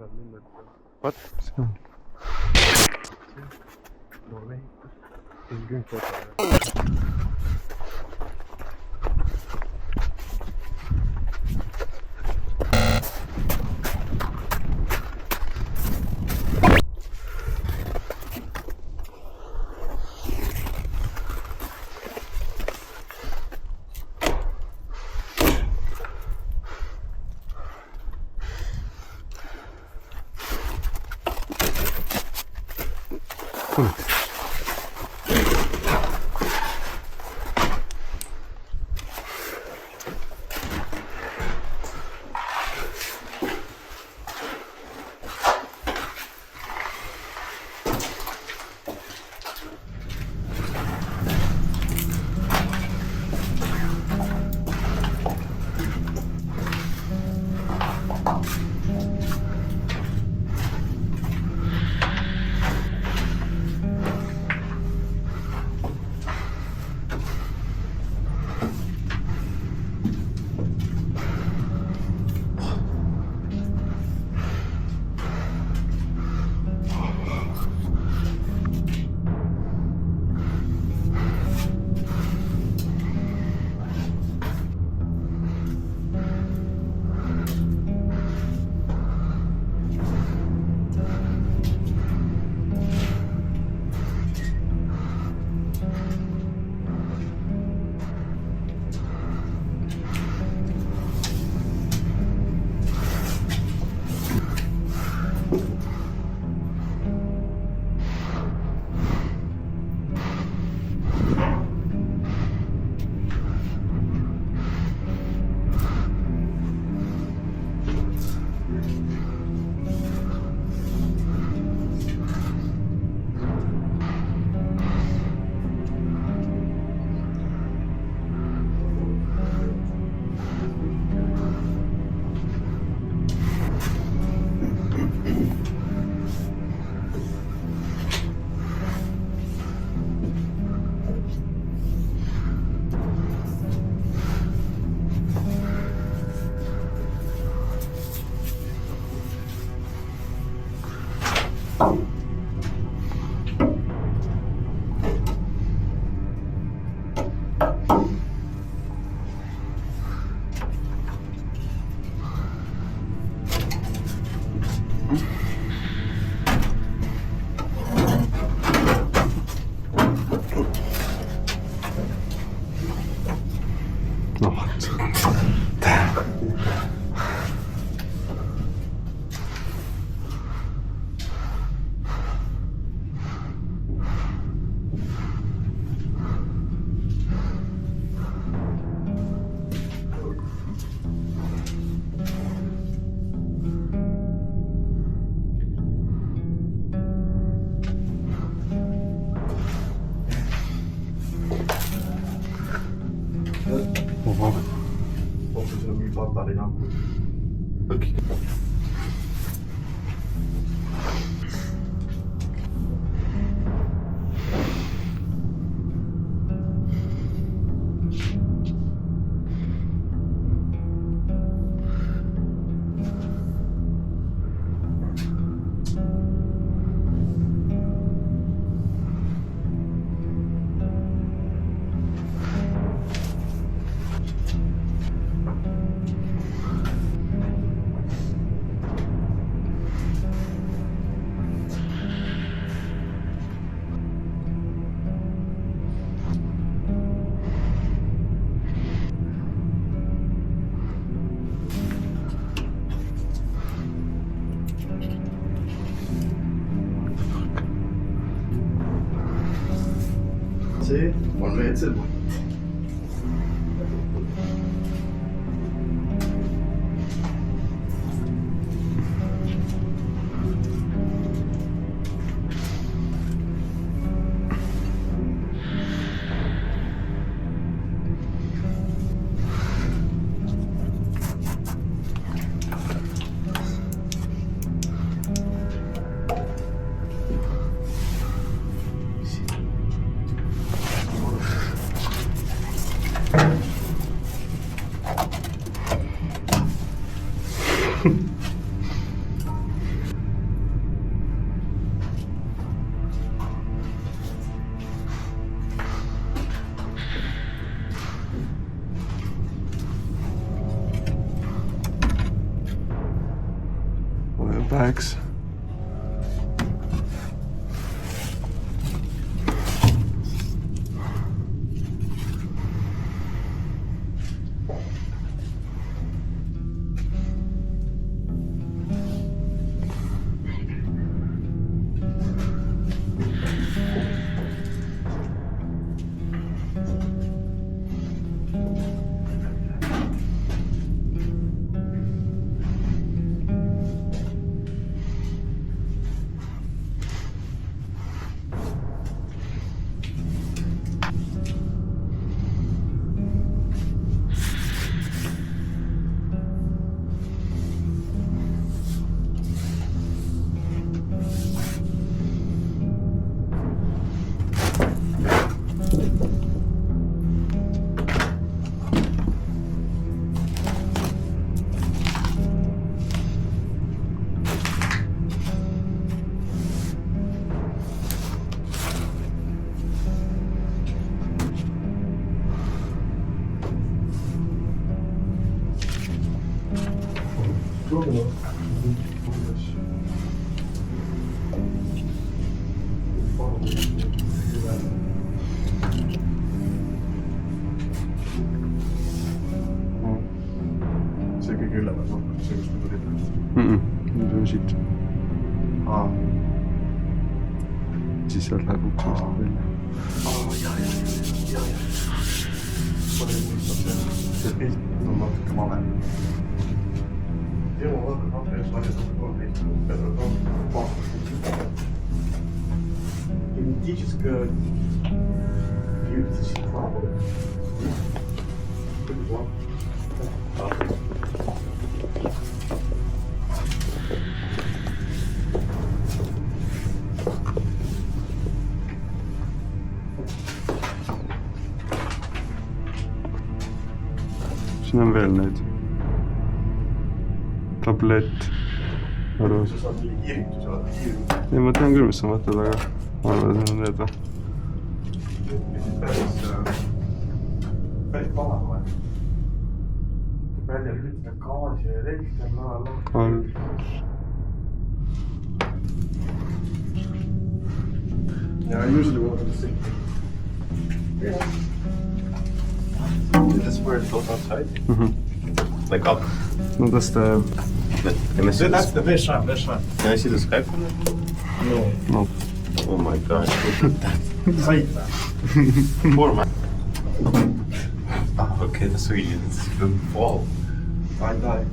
What? Norway. Üzgün fotoğraf. Sí, 얼마였지 뭐. Bags. Trudno. See kõige üleval on, see kus me tulime. Nüüd on siit. Siis sealt läheb uksest välja. Ja. Pole mõistab see pilt on natuke vale. Teema vaata kapelis valjatud kolm peale vaata. Генетическая слава. Siin on veel neid. Tablett. Arvas. Sa saad mingi kiiritus olla. Ei, ma tean küll, mis sa mõtled, aga ma arvan, et see on need või. Päris paha kohe. Välja lütta gaasi ja elekter, On. Yeah, I usually walk on the sink. Yeah. Is this where it goes outside? Like up? No that's the... That's the best shot, best shot. Can I see the Skype? No. No. Oh my gosh, look at that. Tight. Poor man. Oh, okay, that's so easy. It's the wall. I die.